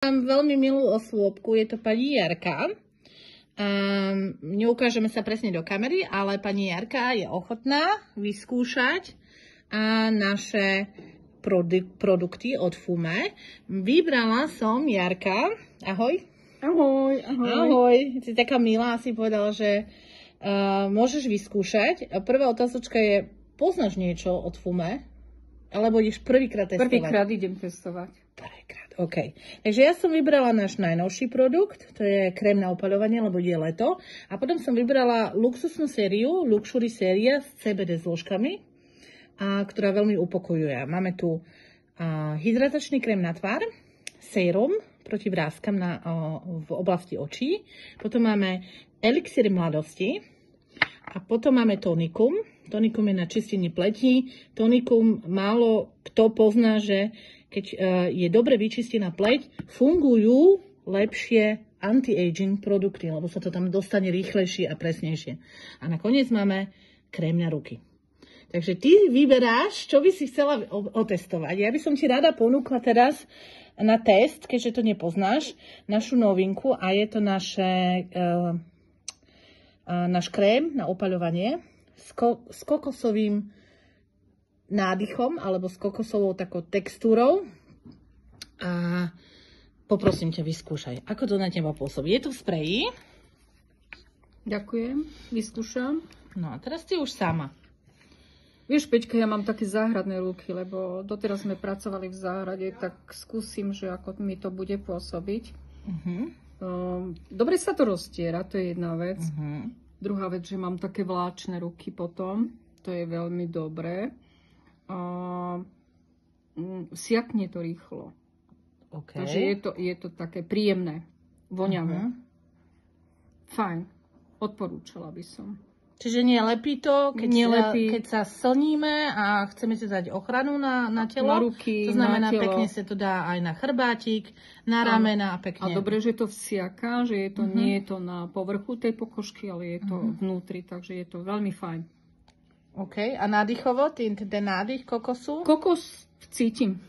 Mám veľmi milú osôbku, je to pani Jarka. Neukážeme sa presne do kamery, ale pani Jarka je ochotná vyskúšať naše produkty od Fume. Vybrala som, Jarka, ahoj. Ahoj, ahoj. Ahoj, si taká milá, si povedala, že môžeš vyskúšať. Prvá otázočka je, poznáš niečo od Fume? Alebo ideš prvýkrát testovať? Prvýkrát idem testovať. Prvýkrát, OK. Takže ja som vybrala náš najnovší produkt, to je krém na opaľovanie, lebo je leto. A potom som vybrala luxusnú sériu, Luxury séria s CBD zložkami, ktorá veľmi upokojuje. Máme tu hydratačný krém na tvár, sérum proti vráskam v oblasti očí. Potom máme elixír mladosti a potom máme tonikum. Tonikum je na čistenie pletí. Tonikum málo kto pozná, že keď je dobre vyčistená pleť, fungujú lepšie anti-aging produkty, lebo sa to tam dostane rýchlejšie a presnejšie. A nakoniec máme krém na ruky. Takže ty vyberáš, čo by si chcela otestovať. Ja by som ti rada ponúkla teraz na test, keďže to nepoznáš, našu novinku a je to náš krém na opaľovanie s kokosovým nádychom alebo s kokosovou takou textúrou. A poprosím ťa, vyskúšaj. Ako to na teba pôsobí? Je to v spreji. Ďakujem, vyskúšam. No a teraz ty už sama. Vieš, Peťka, ja mám také záhradné ruky, lebo doteraz sme pracovali v záhrade, tak skúsim, že ako mi to bude pôsobiť. Dobre sa to roztiera, to je jedna vec. Druhá vec, že mám také vláčne ruky potom, to je veľmi dobré. Siakne to rýchlo. Okay. Takže je to také príjemné, voňavé. Fajn, odporúčala by som. Čiže nelepí to, keď sa slníme a chceme si dať ochranu na telo. Na ruky, to znamená, na telo. Pekne sa to dá aj na chrbátik, na ramena a pekne. A dobre, že to vsiaká, že je to, nie je to na povrchu tej pokožky, ale je to vnútri, takže je to veľmi fajn. OK, a nádychovo, ten nádych kokosu? Kokos cítim.